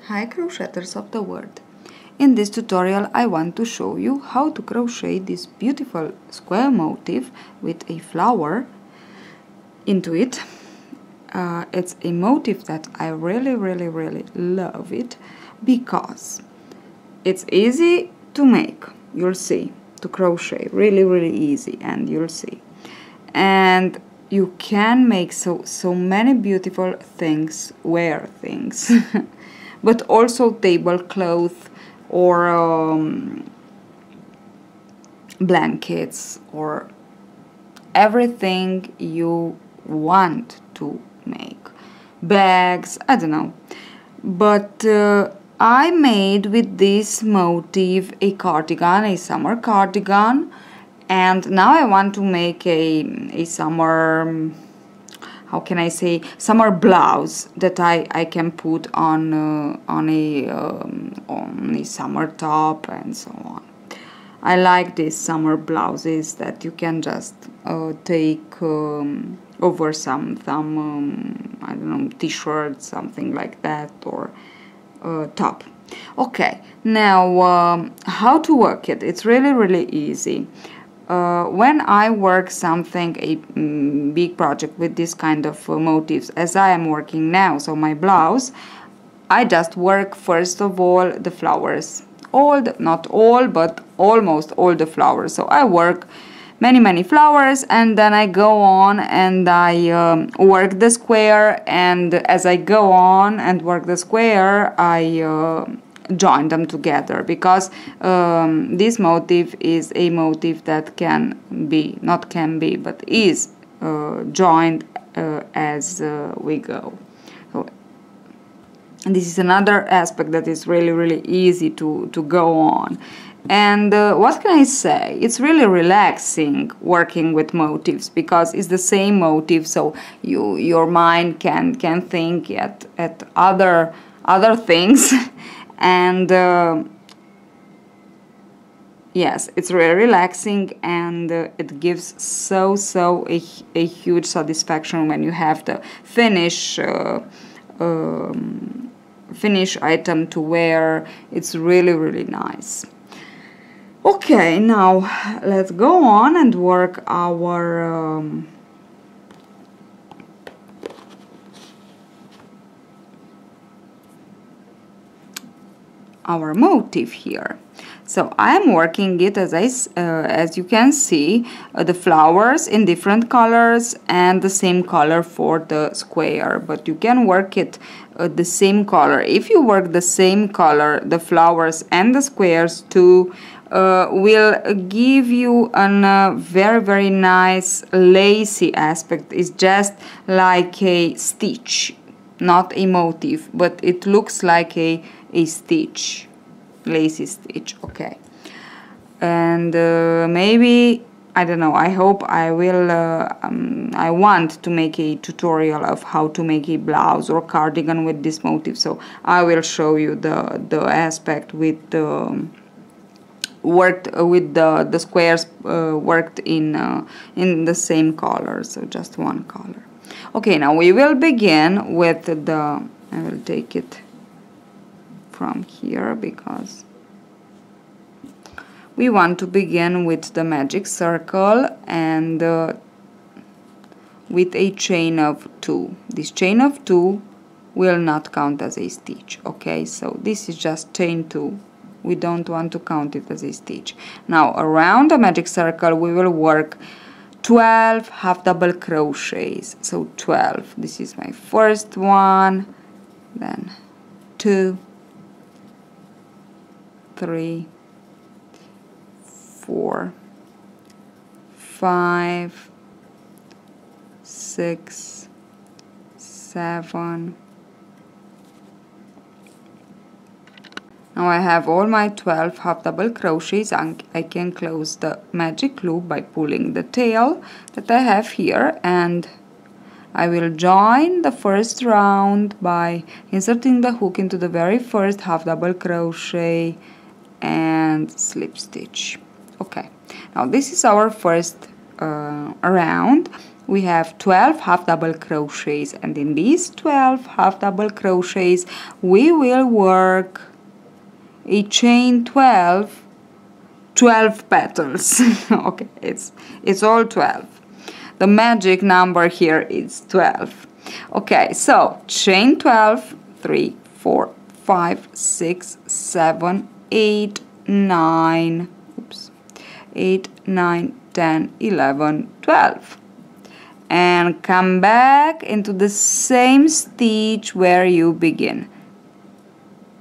Hi crocheters of the world! In this tutorial I want to show you how to crochet this beautiful square motif with a flower into it. It's a motif that I really love it because it's easy to make, you'll see, to crochet, really easy, and you'll see. And you can make so many beautiful things, wear things, but also tablecloth or blankets or everything you want to make. Bags, I don't know. But I made with this motif a cardigan, a summer cardigan, and now I want to make a summer, how can I say, summer blouse that I can put on a summer top and so on. I like these summer blouses that you can just take over some I don't know, t-shirt, something like that, or top. Okay, now how to work it? It's really easy. When I work something, a big project with this kind of motifs, as I am working now, so my blouse, I just work first of all the flowers. Not all, but almost all the flowers. So I work many flowers, and then I go on and I work the square, and as I go on and work the square, I join them together, because this motif is a motif that but is joined as we go. So this is another aspect that is really easy to go on. And what can I say? It's really relaxing working with motifs, because it's the same motif, so your mind can think at other things. And yes, it's really relaxing, and it gives a huge satisfaction when you have the finish item to wear. It's really nice. Okay, now let's go on and work our motif here. So I'm working it as you can see, the flowers in different colors and the same color for the square, but you can work it the same color. If you work the same color, the flowers and the squares too, will give you a very nice lacy aspect. It's just like a stitch, not a motif, but it looks like a stitch, lacy stitch. Okay, and maybe, I don't know, I hope I will I want to make a tutorial of how to make a blouse or cardigan with this motif, so I will show you the aspect with the worked with the squares worked in the same color, so just one color. Okay, now we will begin with I will take it from here, because we want to begin with the magic circle and with a chain of 2. This chain of 2 will not count as a stitch. Okay, so this is just chain 2. We don't want to count it as a stitch. Now around the magic circle we will work 12 half double crochets. So 12. This is my first one, then 2, 3, 4, 5, 6, 7. Now I have all my 12 half double crochets, and I can close the magic loop by pulling the tail that I have here, and I will join the first round by inserting the hook into the very first half double crochet and slip stitch. Okay, now this is our first round, we have 12 half double crochets, and in these 12 half double crochets we will work a chain 12 petals. Okay, it's all 12. The magic number here is 12. Okay, so chain 12, 3, 4, 5, 6, 7, 8, 9, oops, 8, 9, 10, 11, 12. And come back into the same stitch where you begin.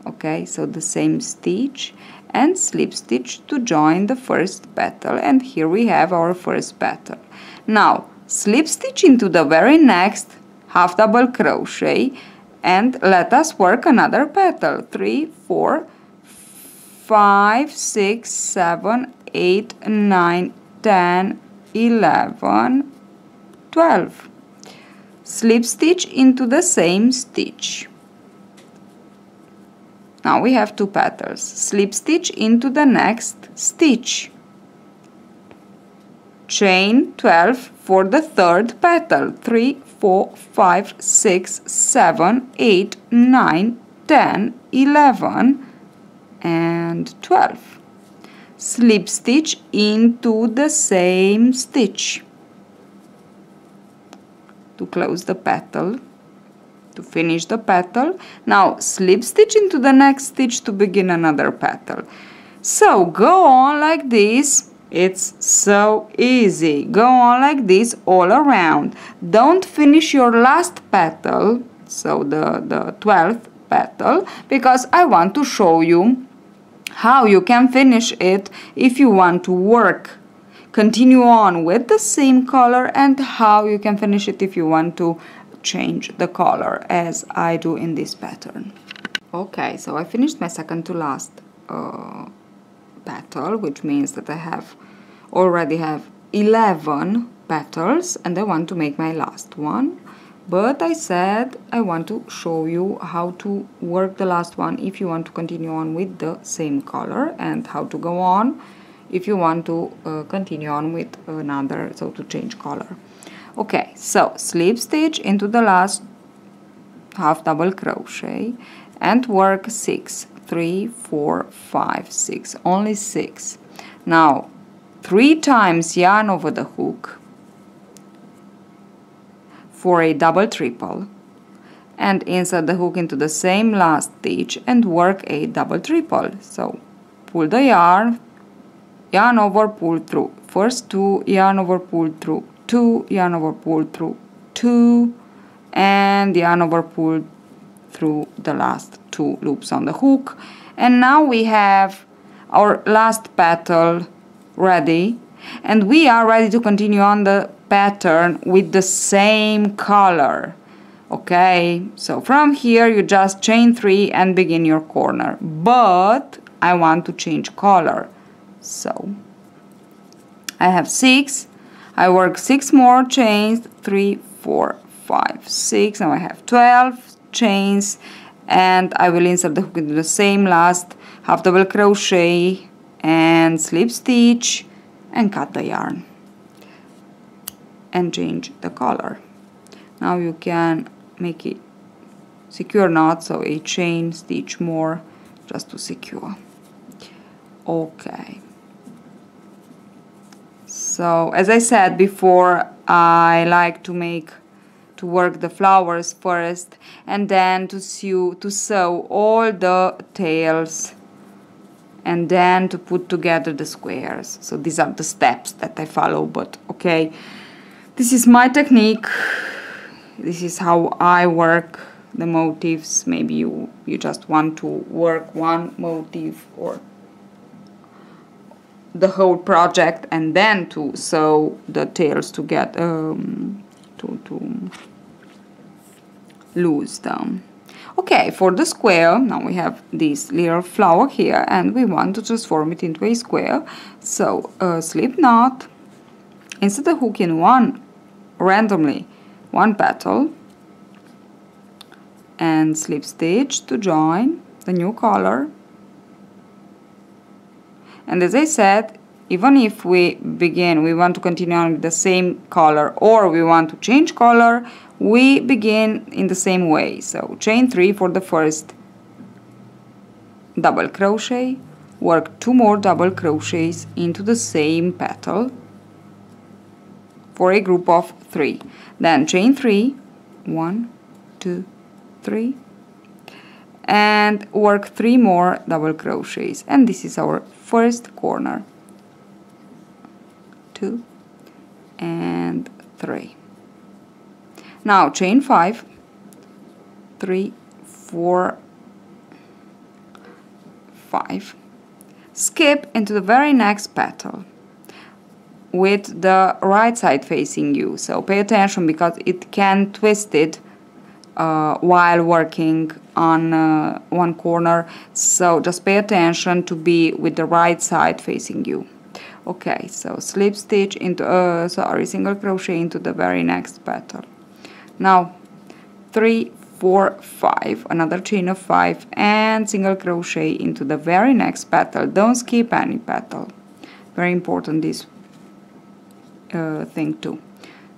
Okay, so the same stitch, and slip stitch to join the first petal, and here we have our first petal. Now slip stitch into the very next half double crochet and let us work another petal. 3, 4, 5, 6, 7, 8, 9, 10, 11, 12. Slip stitch into the same stitch. Now we have 2 petals. Slip stitch into the next stitch. Chain 12 for the third petal. 3, 4, 5, 6, 7, 8, 9, 10, 11, and 12. Slip stitch into the same stitch to close the petal, to finish the petal. Now slip stitch into the next stitch to begin another petal. So go on like this. It's so easy. Go on like this all around. Don't finish your last petal, so the 12th petal, because I want to show you how you can finish it if you want to work. Continue on with the same color, and how you can finish it if you want to change the color, as I do in this pattern. Okay, so I finished my second to last petal, which means that I already have 11 petals, and I want to make my last one. But I said I want to show you how to work the last one if you want to continue on with the same color, and how to go on if you want to continue on with another, so to change color. Okay, so slip stitch into the last half double crochet and work 6, 3, 4, 5, 6, only 6. Now 3 times yarn over the hook for a double triple, and insert the hook into the same last stitch and work a double triple. So pull the yarn over, pull through, first 2, yarn over, pull through, 2, yarn over, pull through, 2, and yarn over, pull through the last 2 loops on the hook. And now we have our last petal ready, and we are ready to continue on the pattern with the same color. Okay, so from here you just chain 3 and begin your corner, but I want to change color. So I have 6, I work 6 more chains, 3, 4, 5, 6, now I have 12 chains, and I will insert the hook into the same last half double crochet and slip stitch and cut the yarn and change the color. Now you can make it secure knot, so a chain stitch more just to secure. Okay, so as I said before, I like to work the flowers first, and then to sew all the tails, and then to put together the squares. So these are the steps that I follow, but okay, this is my technique. This is how I work the motifs. Maybe you just want to work one motif or the whole project, and then to sew the tails to get to lose them. Okay, for the square, now we have this little flower here, and we want to transform it into a square. So slip knot, insert the hook in randomly one petal, and slip stitch to join the new color. And as I said, even if we want to continue on with the same color or we want to change color, we begin in the same way. So chain 3 for the first double crochet, work 2 more double crochets into the same petal for a group of 3. Then chain 3, 1, 2, 3, and work 3 more double crochets, and this is our first corner. 2 and 3. Now chain 5, 3, 4, 5, skip into the very next petal with the right side facing you. So pay attention because it can twist it while working on one corner, so just pay attention to be with the right side facing you. Okay, so slip stitch into single crochet into the very next petal. Now 3, 4, 5, another chain of 5, and single crochet into the very next petal. Don't skip any petal, very important this thing too.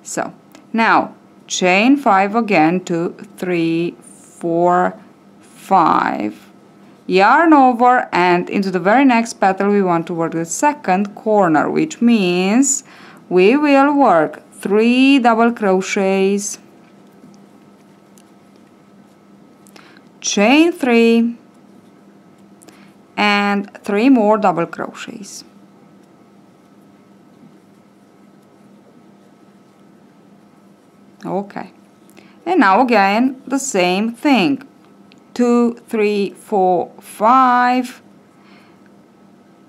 So now chain 5 again, 2, 3, 4, 5, yarn over, and into the very next petal we want to work the second corner, which means we will work 3 double crochets, chain 3, and 3 more double crochets. Okay, and now again the same thing, 2, 3, 4, 5,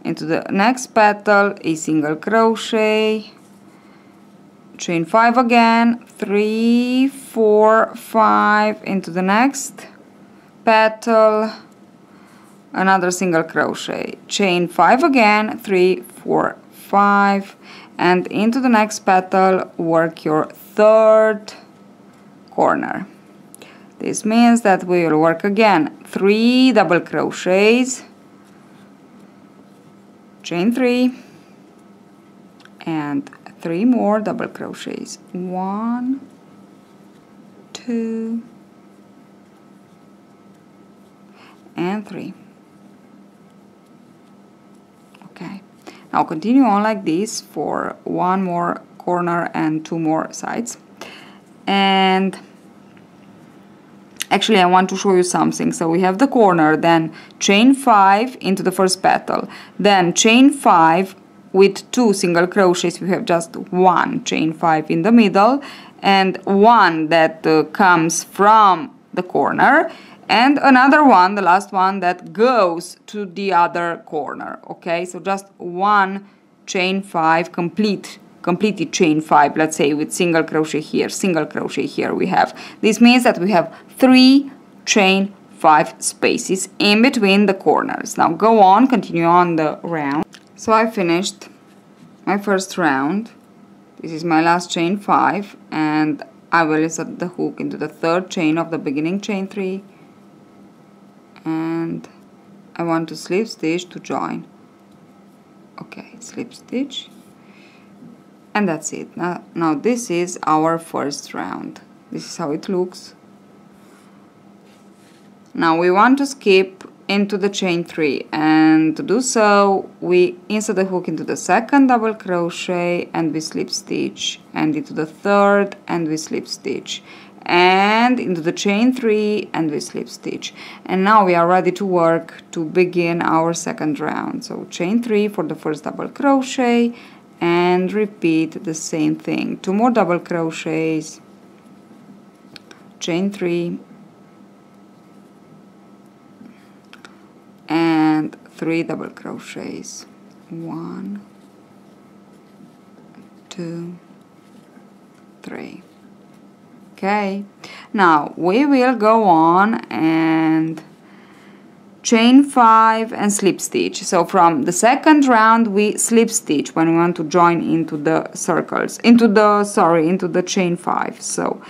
into the next petal a single crochet, chain 5 again, 3, 4, 5, into the next petal, another single crochet, chain 5 again, 3, 4, 5, and into the next petal work your third corner. This means that we will work again 3 double crochets, chain 3, and 3 more double crochets, 1, 2, and 3. Okay, now continue on like this for 1 more corner and 2 more sides. And actually I want to show you something. So we have the corner, then chain 5 into the first petal, then chain 5 with 2 single crochets. We have just 1 chain 5 in the middle and 1 that comes from the corner, and another one, the last one, that goes to the other corner. Okay, so just 1 chain 5 completed chain 5, let's say, with single crochet here, single crochet here we have. This means that we have 3 chain 5 spaces in between the corners. Now go on, continue on the round. So I finished my first round. This is my last chain 5, and I will insert the hook into the third chain of the beginning chain 3, and I want to slip stitch to join. Okay, slip stitch, and that's it. Now this is our first round. This is how it looks. Now we want to skip into the chain 3, and to do so we insert the hook into the second double crochet and we slip stitch, and into the third and we slip stitch, and into the chain 3 and we slip stitch. And now we are ready to work to begin our second round. So chain 3 for the first double crochet and repeat the same thing. 2 more double crochets, chain 3, and 3 double crochets, 1, 2, 3. Okay, now we will go on and chain 5 and slip stitch. So from the second round we slip stitch when we want to join into the circles, into the chain 5. So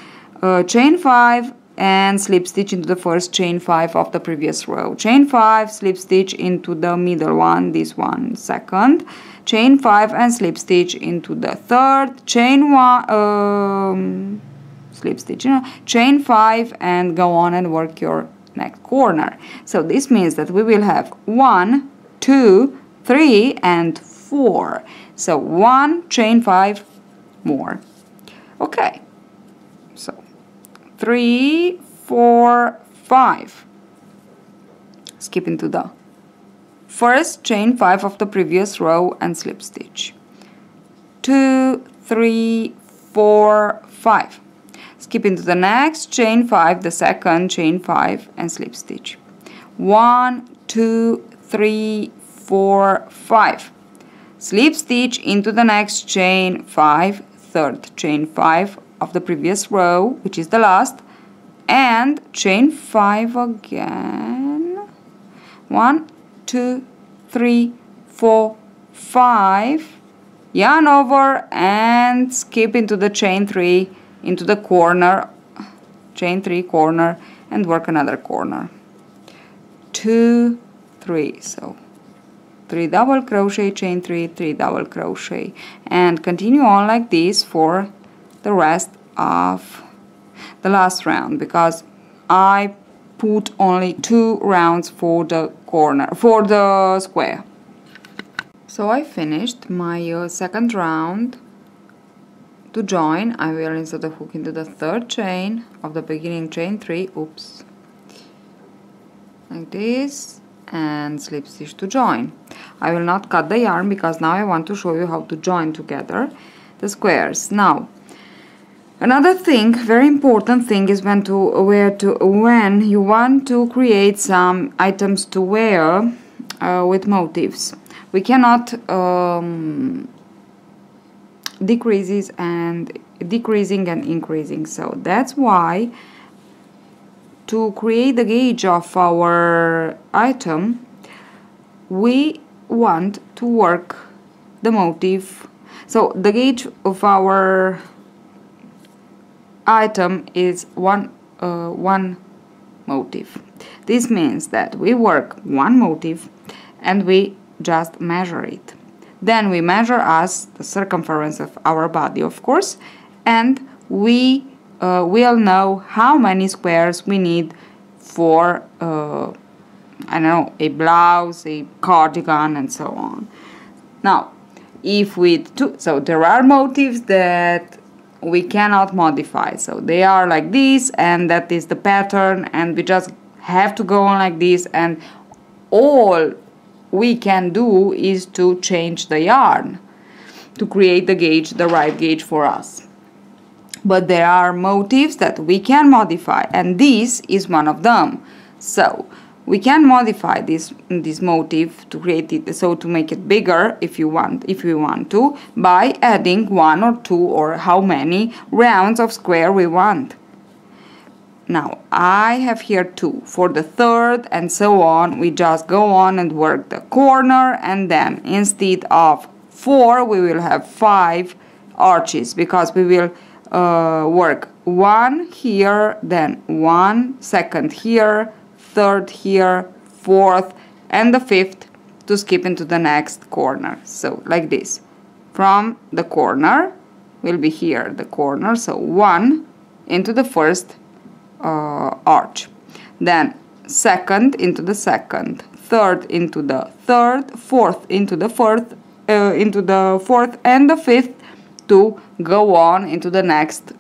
chain 5, and slip stitch into the first chain 5 of the previous row. Chain 5, slip stitch into the middle one, this one, second, chain 5 and slip stitch into the third, chain 1, slip stitch, chain 5, and go on and work your next corner. So this means that we will have 1, 2, 3 and 4. So 1, chain 5 more. Okay, so 3, 4, 5. Skip into the first chain 5 of the previous row and slip stitch. 2, 3, 4, 5. Skip into the next chain 5, the second chain 5 and slip stitch. 1, 2, 3, 4, 5. Slip stitch into the next chain 5, third chain 5 of the previous row, which is the last, and chain 5 again. 1, 2, 3, 4, 5. Yarn over and skip into the chain 3 into the corner, chain 3 corner, and work another corner. 2, 3. So 3 double crochet, chain 3, 3 double crochet, and continue on like this for the rest of the last round, because I put only 2 rounds for the corner, for the square. So I finished my second round. To join, I will insert the hook into the third chain of the beginning chain 3, oops, like this, and slip stitch to join. I will not cut the yarn because now I want to show you how to join together the squares. Now, another thing, very important thing, is when you want to create some items to wear with motifs. We cannot decreasing and increasing. So that's why, to create the gauge of our item, we want to work the motif. So the gauge of our item is one motif. This means that we work one motif and we just measure it. Then we measure the circumference of our body, of course, and we will know how many squares we need for I don't know, a blouse, a cardigan, and so on. Now, so there are motifs that we cannot modify, so they are like this, and that is the pattern, and we just have to go on like this, and all we can do is to change the yarn to create the gauge, the right gauge for us. But there are motifs that we can modify, and this is one of them. So we can modify this motif to create it, so to make it bigger if we want to, by adding 1 or 2 or how many rounds of square we want. Now I have here 2 for the third, and so on. We just go on and work the corner, and then instead of 4 we will have 5 arches, because we will work 1 here, then 1 second here, third here, fourth, and the fifth to skip into the next corner. So like this, from the corner will be here the corner, so 1 into the first arch, then second into the second, third into the third, fourth into the fourth, and the fifth to go on into the next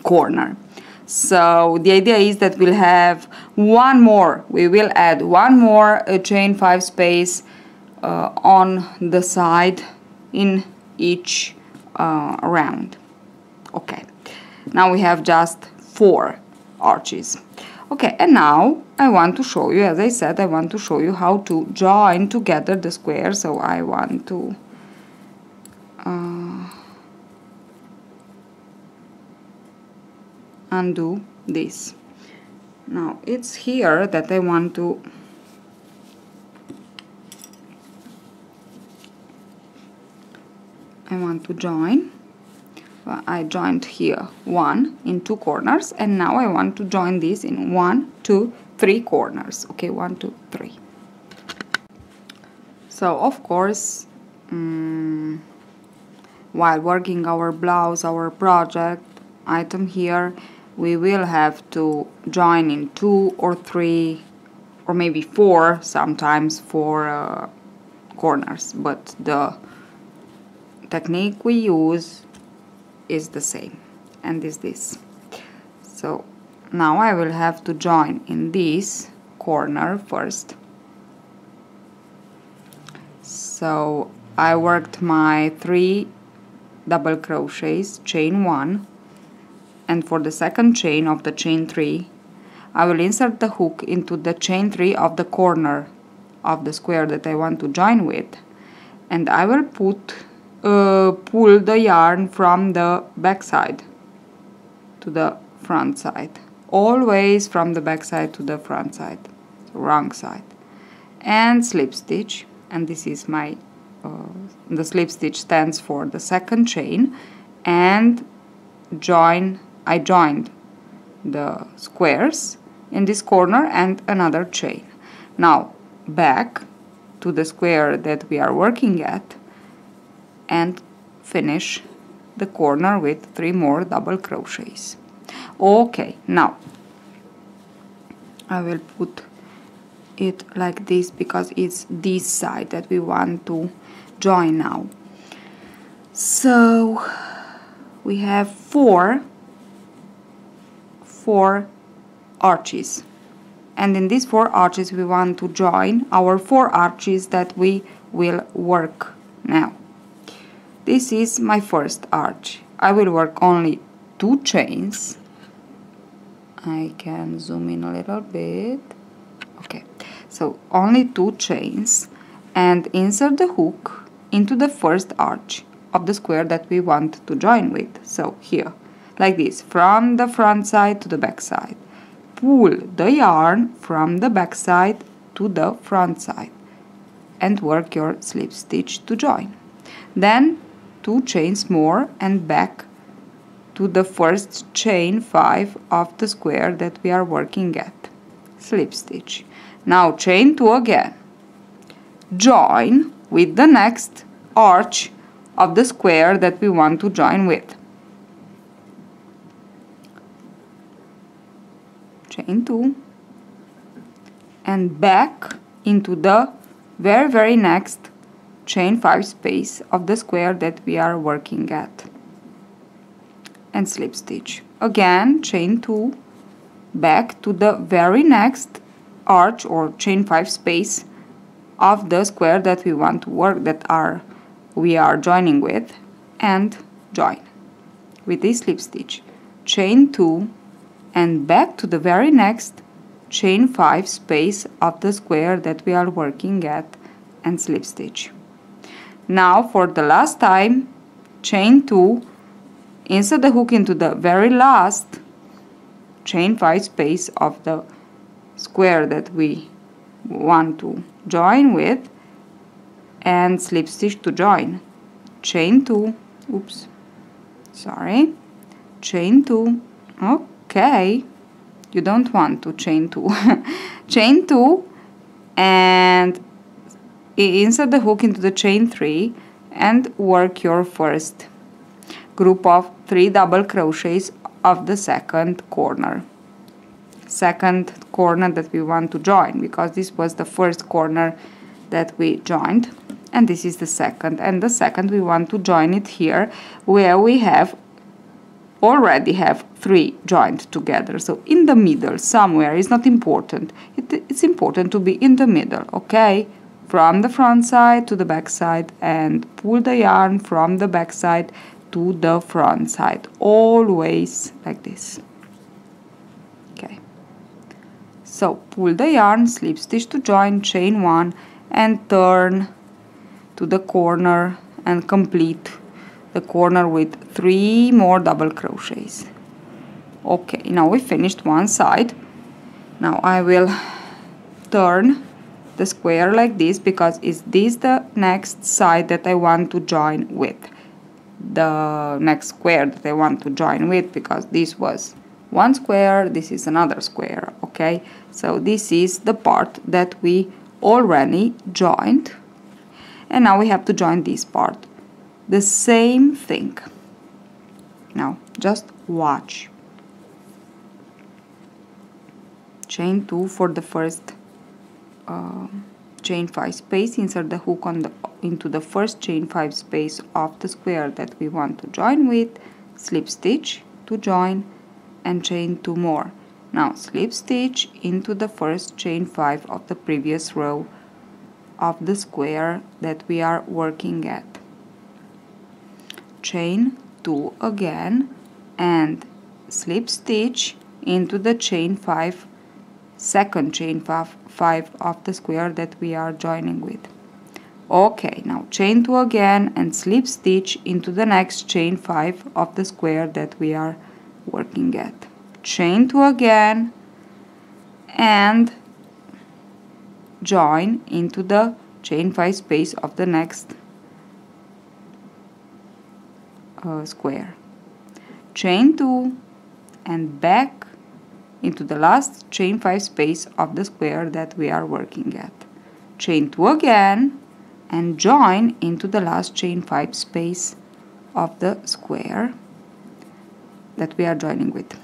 corner. So the idea is that we'll have one more, we will add one more chain 5 space on the side in each round. Okay, now we have just 4 arches. Okay, and now I want to show you, as I said, I want to show you how to join together the square. So I want to undo this. Now it's here that I want to join. I joined here 1 in 2 corners, and now I want to join this in 1, 2, 3 corners. Okay, 1, 2, 3. So of course, while working our blouse, our project item here, we will have to join in 2 or 3 or maybe 4 sometimes for corners, but the technique we use is the same, and is this. So now I will have to join in this corner first. So I worked my 3 double crochets, chain 1, and for the second chain of the chain 3 I will insert the hook into the chain 3 of the corner of the square that I want to join with, and I will pull the yarn from the back side to the front side, always from the back side to the front side, so wrong side, and slip stitch. And this is my the slip stitch stands for the second chain, and I joined the squares in this corner and another chain. Now back to the square that we are working at and finish the corner with 3 more double crochets. Okay, now I will put it like this because it's this side that we want to join now. So we have four arches, and in these 4 arches we want to join our 4 arches that we will work now. This is my first arch. I will work only 2 chains. I can zoom in a little bit. Okay, so only 2 chains, and insert the hook into the first arch of the square that we want to join with. So here, like this, from the front side to the back side. Pull the yarn from the back side to the front side and work your slip stitch to join. Then 2 chains more and back to the first chain 5 of the square that we are working at. Slip stitch. Now chain 2 again. Join with the next arch of the square that we want to join with. Chain 2 and back into the very next chain 5 space of the square that we are working at, and slip stitch. Again chain 2 back to the very next arch or chain 5 space of the square that we want to work, we are joining with, and join with this slip stitch. Chain 2 and back to the very next chain 5 space of the square that we are working at, and slip stitch. Now for the last time, chain 2, insert the hook into the very last chain 5 space of the square that we want to join with, and slip stitch to join. Chain 2, oops, sorry, chain 2, okay, you don't want to chain 2, chain 2 and insert the hook into the chain 3 and work your first group of 3 double crochets of the second corner that we want to join, because this was the first corner that we joined, and this is the second, and the second we want to join it here where we already have 3 joined together. So in the middle somewhere is not important, it's important to be in the middle. Okay, from the front side to the back side, and pull the yarn from the back side to the front side, always like this. Okay, so pull the yarn, slip stitch to join, chain 1 and turn to the corner and complete the corner with 3 more double crochets. Okay, now we finished one side. Now I will turn the square like this, because is this the next side that I want to join with. the next square that I want to join with, because this was one square, this is another square. Okay, so this is the part that we already joined, and now we have to join this part. The same thing. Now just watch. Chain 2 for the first chain 5 space, insert the hook into the first chain 5 space of the square that we want to join with, slip stitch to join, and chain 2 more. Now slip stitch into the first chain 5 of the previous row of the square that we are working at. Chain 2 again and slip stitch into the chain 5, second chain 5 of the square that we are joining with. Okay, now chain 2 again and slip stitch into the next chain 5 of the square that we are working at. Chain 2 again and join into the chain 5 space of the next square. Chain 2 and back into the last chain 5 space of the square that we are working at. Chain 2 again and join into the last chain 5 space of the square that we are joining with.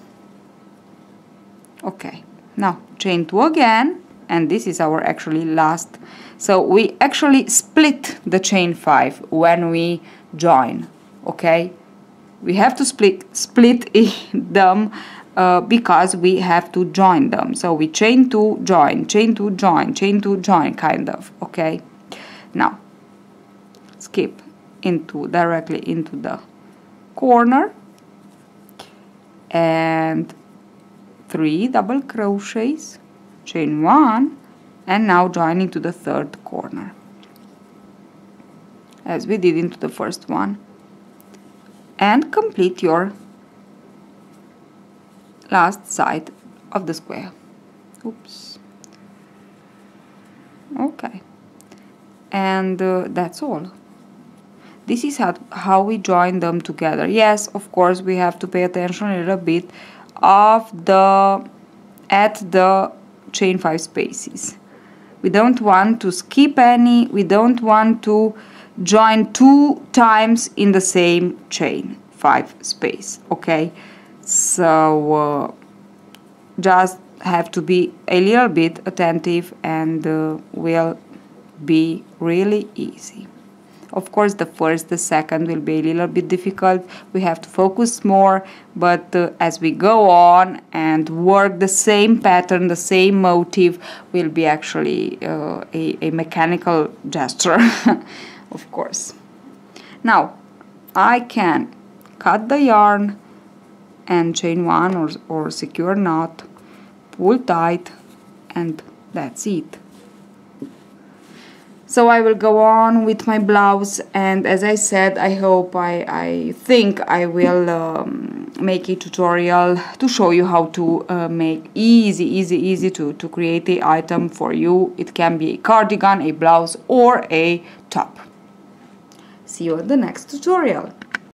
Okay, now chain 2 again, and this is our actually last. So we actually split the chain 5 when we join. Okay, we have to split them because we have to join them. So we chain 2, join, chain 2, join, chain 2, join, kind of. Okay, now skip directly into the corner and 3 double crochets, chain 1, and now join into the third corner as we did into the first one, and complete your last side of the square. Oops. Okay, and that's all. This is how we join them together. Yes, of course, we have to pay attention a little bit at the chain 5 spaces. We don't want to skip any, we don't want to join 2 times in the same chain 5 space. Okay, so just have to be a little bit attentive, and will be really easy. Of course, the first, the second will be a little bit difficult. We have to focus more, but as we go on and work the same pattern, the same motif, will be actually a mechanical gesture, of course. Now, I can cut the yarn and chain 1 or secure knot, pull tight, and that's it. So I will go on with my blouse, and as I said, I think I will make a tutorial to show you how to make easy to create the item for you. It can be a cardigan, a blouse, or a top. See you in the next tutorial.